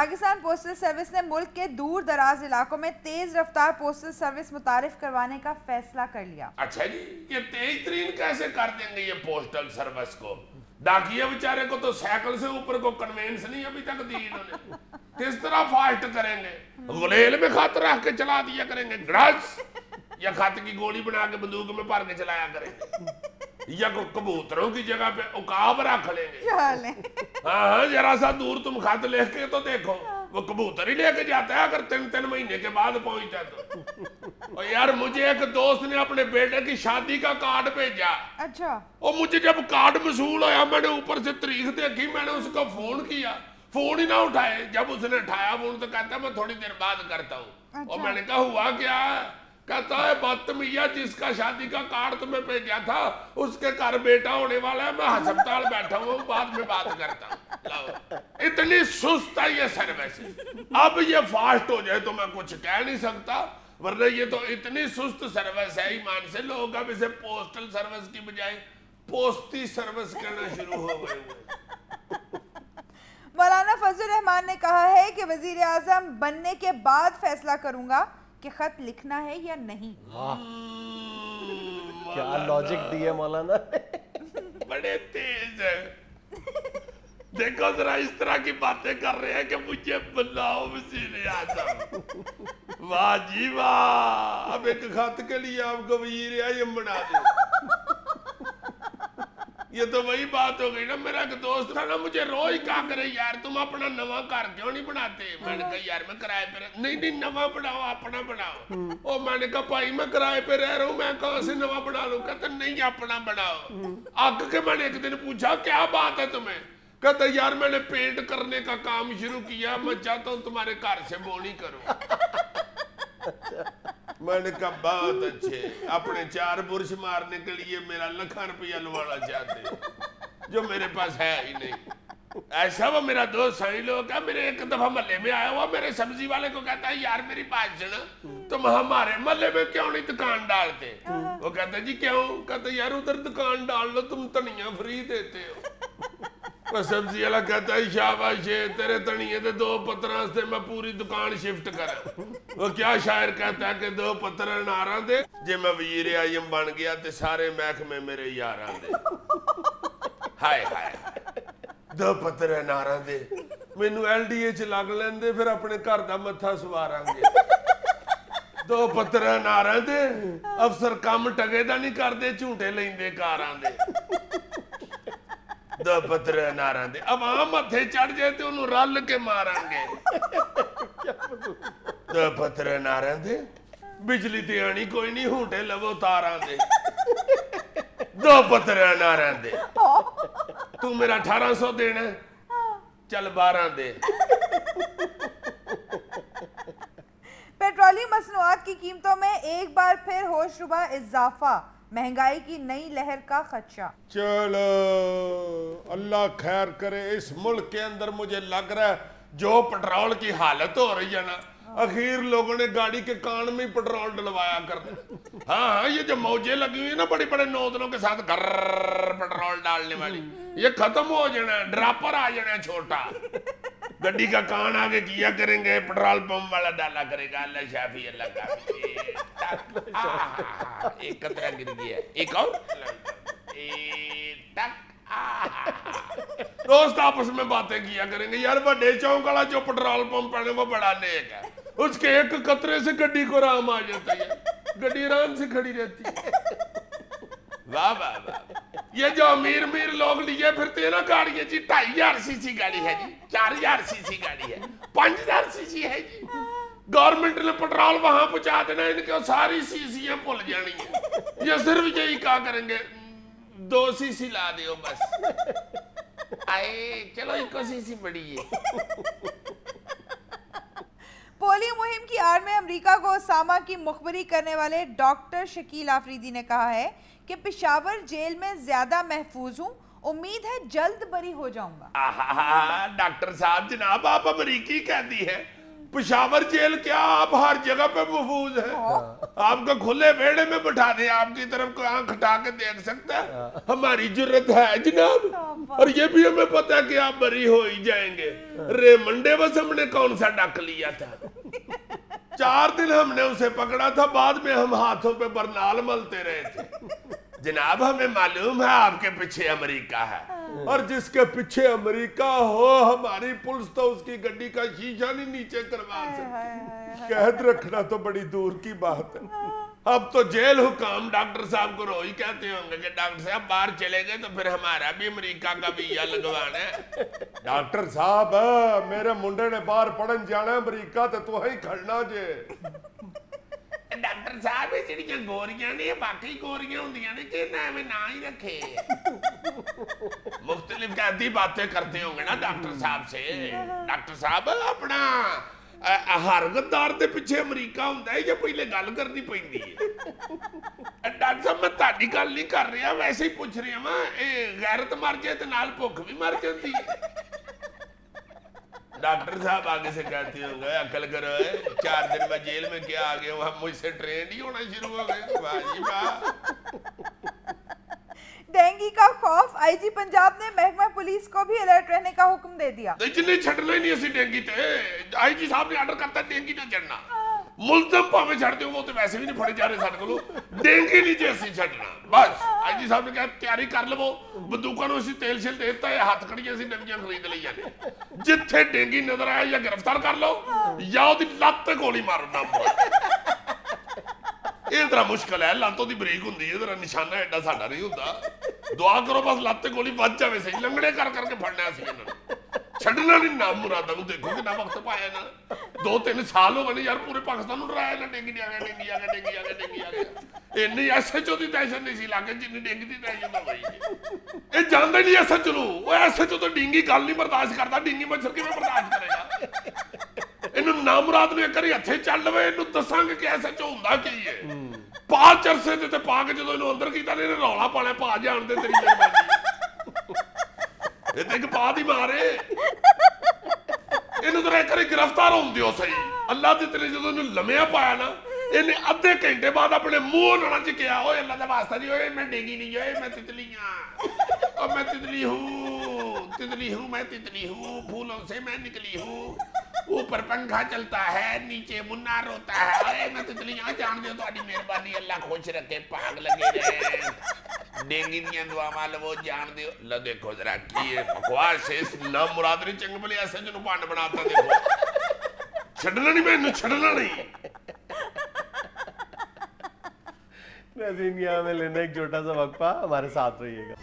Pakistan postal service ने मुल्क के दूर दराज इलाकों में तेज रफ्तार पोस्टल सर्विस मुतारिफ करवाने का फैसला कर लिया। अच्छा जी, ये तेज तरीन कैसे कर देंगे ये पोस्टल सर्विस को? डाकिया बेचारे को तो साइकिल से ऊपर को कन्वेंस नहीं अभी तक दी इन्होंने। किस तरह फास्ट करेंगे? गुलेल में खत रख के चला दिया करेंगे ग्रज, या खत की गोली बना के बंदूक में भर के चलाया करेंगे, या कबूतरों की जगह पे उकाब रख लेंगे। हाँ, जरा सा दूर तुम खत लिख के तो देखो, वो कबूतर ही लेके जाता है अगर 3-3 महीने के बाद पहुंचता तो। और यार मुझे एक दोस्त ने अपने बेटे की शादी का कार्ड भेजा। अच्छा। और मुझे जब कार्ड मसूल होया, मैंने ऊपर से तारीख देखी, मैंने उसको फोन किया, फोन ही ना उठाए। जब उसने उठाया फोन तो कहता मैं थोड़ी देर बाद करता हूँ। अच्छा। और मैंने कहा हुआ क्या? कहता है बदतमीज़, जिसका शादी का कार्ड तुम्हें भेजा था उसके घर बेटा होने वाला है, मैं अस्पताल बैठा हूँ, बाद में बात करता हूँ। इतनी सुस्त है ये सर्विस। अब ये फास्ट हो जाए तो मैं कुछ कह नहीं सकता, वरना ये तो इतनी सुस्त सर्विस है, ईमान से लोग अब इसे पोस्टल सर्विस की बजाय पोस्टी सर्विस करना शुरू हो गए। मौलाना फजल रहमान ने कहा है कि वजीर आजम बनने के बाद फैसला करूंगा कि खत लिखना है या नहीं। क्या लॉजिक दिया मौलाना। बड़े तेज है। देखो जरा इस तरह की बातें कर रहे हैं कि मुझे बनाओ वजीर आजम। वाह जी वाह, अब एक खत के लिए आपको वजीर आजम बना दो। ये तो वही बात हो गई ना, मेरा एक दोस्त था ना, मुझे रोज कहा करे यार तुम अपना नवा घर क्यों नहीं बनाते? मैंने कहा यार मैं किराए पे नहीं नवा बनाओ, अपना बनाओ। और मैंने कहा भाई मैं किराए पे रह रहा हूँ, मैं कहाँ से नवा बना लूं? कहता नहीं अपना बनाओ। आग के मैंने एक दिन पूछा क्या बात है तुम्हें? कहता यार मैंने पेंट करने का काम शुरू किया, मैं चाहता हूँ तुम्हारे घर से बोनी करूँ। मैंने कहा बहुत अच्छे, अपने 4 बुर्श मारने के लिए मेरा लाखों रुपया लवाना चाहते जो मेरे पास है ही नहीं। ऐसा वो मेरा दोस्त सही लोग है। मेरे एक दफा महल्ले में आया हुआ, मेरे सब्जी वाले को कहता है यार मेरी बात सुन, तुम हमारे महल्ले में क्यों नहीं दुकान डालते? वो कहता जी क्यों? कहते यार उधर दुकान डाल लो, तुम धनिया फ्री देते हो। सब्जी वाला कहता है शाबाश तेरे धनिए दे 2 पत्थर से मैं पूरी दुकान शिफ्ट करा। वो क्या शायर कहता है कि 2 पत्थर नारा दे, जे मैं वजीर आजम बन गया ते सारे महकमे मेरे यारां दे। हाय हाय 2 पत्थर नारा दे, मैनू LDA च लग लेंदे, फिर अपने घर दा मत्था सवारांगे। 2 पत्थर नारा दे, अफसर काम टगे दा नहीं करदे, झूठे लेंदे कारां दे। 2 पत्थर नारा दे, अब आम मथे चढ़ जाए तो उन्होंने रल के मारांगे। 2 पत्थर नारा दे, बिजली ते आनी कोई नहीं, हूटे लवो तारा दे। 2 पत्थर नारा दे, तू मेरा 1800 देना, चल 12 दे। पेट्रोलियम मसनूआत की कीमतों में एक बार फिर होशरुबा इजाफा, महंगाई की नई लहर का खदशा। चलो अल्लाह खैर करे। इस मुल्क के अंदर मुझे लग रहा है जो पेट्रोल की हालत हो रही है ना, आखिर लोगों ने गाड़ी के कान में पेट्रोल डलवाया कर। हाँ, ये जो मौजें लगी हुई है ना बड़े बड़े नौजवानों के साथ घर पेट्रोल डालने वाली, ये खत्म हो जाना, ड्रापर आ जाना छोटा। गड्डी का कान आगे किया करेंगे, पेट्रोल पंप वाला डाला करेगा। अल्लाह शाफी अल्लाह काफी। एक कतरा गिर गया, एक और दोस्त आपस में बातें किया करेंगे। यार बड़े चौक वाला जो पेट्रोल पंप है वो बड़ा नेक है, उसके एक कतरे से गड्डी को आराम आ जाता है, गड्डी आराम से खड़ी रहती है। वाह वाह वाह। ये जो अमीर अमीर लोग लिए फिरते हैं ना गाड़ियां जी, 2500 सीसी गाड़ी है जी, 4000 सीसी गाड़ी है, 5000 सीसी है जी। गवर्नमेंट ने पेट्रोल वहां पहुंचा देना, इनके सारी सीसियां भूल जानी है। ये सिर्फ यही कहा करेंगे 2 सीसी ला दियो बस। आए चलो 1 सीसी बड़ी है। पोलियो मुहिम की आड़ में अमेरिका को ओसामा की मुखबरी करने वाले डॉक्टर शकील आफरीदी ने कहा है कि पेशावर जेल में ज्यादा महफूज हूँ, उम्मीद है जल्द बरी हो जाऊंगा। डॉक्टर साहब जनाब आप अमरीकी कहती है, पेशावर जेल क्या, आप हर जगह पे महफूज है। आपको खुले बेड़े में बिठा दे, आपकी तरफ को आंख हटा के देख सकता है, हमारी जुर्रत है जनाब। और ये भी हमें पता है कि आप बरी हो ही जाएंगे। रे मंडे बस हमने कौन सा डक लिया था, 4 दिन हमने उसे पकड़ा था, बाद में हम हाथों पे बरनाल मलते रहे थे। जनाब हमें मालूम है आपके पीछे अमेरिका है, और जिसके पीछे अमेरिका हो हमारी पुलिस तो उसकी गड्डी का शीशा नहीं नीचे करवा सकती। कैद रखना तो बड़ी दूर की बात है। अब तो जेल हुकाम डॉक्टर साहब को रोज कहते होंगे कि डॉक्टर साहब बाहर चले गए तो फिर हमारा भी अमेरिका का वीजा लगवाना है। डॉक्टर साहब मेरे मुंडे ने बाहर पढ़न जाना अमेरिका तो तू ही खड़ना जे। डॉक्टर साहब ये ਜਿਹੜੀਆਂ ਗੋਰੀਆਂ ਨੇ ਬਾਕੀ ਗੋਰੀਆਂ ਹੁੰਦੀਆਂ ਨੇ कि ना में ना ही रखे। मुख्तलिफ कैदी बातें करते होंगे ना डॉक्टर साहब से। डॉक्टर साहब अपना हर गद्दार दे पिछे अमेरिका हुंदा है या पहले गल करनी पैंदी है? डॉक्टर साहब मैं ताड़ी गल नहीं कर रहा, वैसे ही पूछ रहा वां, गैरत मर जाए ते नाल भुख भी मर जाती है। डॉक्टर साहब आगे से कहते होंगे अकल करो, 4 दिन में जेल में क्या आ गए, वहां मुझसे ट्रेन ही होना शुरू हो गए। वाह जी वाह। डेंगू का खौफ, आईजी पंजाब ने महकमा पुलिस को भी अलर्ट रहने का हुक्म दे दिया। जिन्हें छड़ना ही नहीं असी डेंगू ते, आईजी साहब ने ऑर्डर करता डेंगू ना चढ़ना। मुलजम भावे छड़ दो, वो तो वैसे भी नहीं फड़े जा रहे साडे कोलों, डेंगू नहीं जे असी छड़ना। बस आईजी साहब ने कहा तैयारी कर लवो, बंदूकां नूं असी तेल शेल देता है, हाथ कड़ियां असी नवीं खरीद लईआं ने। जिथे डेंगू नजर आया या गिरफ्तार कर लो या ओदी लत्त ते गोली मारो ना। ये तरह मुश्किल है, लत्त ओदी बरीक हुंदी है, तेरा निशाना एडा साडा नहीं हुंदा। दुआ करो बस लत्त ते गोली बच जावे सही, लंगड़े कर करके फड़ना सी इन्हां नूं, छड्डना नहीं नाम मुरादा नूं। देखो कितना वक्त पाया ना, 2-3 साल हो गए यार, पूरे पाकिस्तान नूं डराया ना, डेंगू आ गया, डेंगू आ गया, डेंगू आ गया, डेंगू आ गया। इन्नी SHO दी दहशत नहीं सी लागे जिन्नी डेंगू दी दहशत हो गई। ये जानदा नहीं SHO नूं, वो SHO तो डेंगू गल नहीं बर्दाश्त करता, डेंगू मच्छर किवें बर्दाश्त करेगा। इन्हूं नामुराद ने करी हथे चल लवे, इन्हूं दसांगे कि SHO हुंदा की है। पा चरसे ते पा के जदों इन्हूं अंदर कीता ने रौला पाना, पा जाण दे तेरी मेहरबानी। ये ते पा दी मारे इन्हूं तो एक बार गिरफ्तार होण दिओ सही। अल्लाह दी तेरे जदों इन्हूं लम्या पाया ना, इन्हें आधे घंटे बाद अपने मुंह नाल च किया, ओए अल्लाह दा वास्ता नहीं, ओए मैं डेंगी नहीं, ओए मैं तितली हां, और मैं तितली हूं, तितली हूं, मैं तितली हूं, फूलों से मैं निकली हूं, ऊपर पंखा चलता है, नीचे मुन्ना रोता है, ओए मैं तितली हां, जान दियो तुहाडी मेहरबानी, अल्लाह खुश रखे, पाग लगे रहे, डेंगी दियां दुआवां लवो, जान दियो। ला देखो जरा की है बकवास है, इस नाम मुराद ने चंग भले ऐसे जनु पांड बनाता। देखो छड़ना नहीं, मैं छड़ना नहीं। नाज़रीन यहाँ में लेना एक छोटा सा वक्फा, हमारे साथ रहिएगा।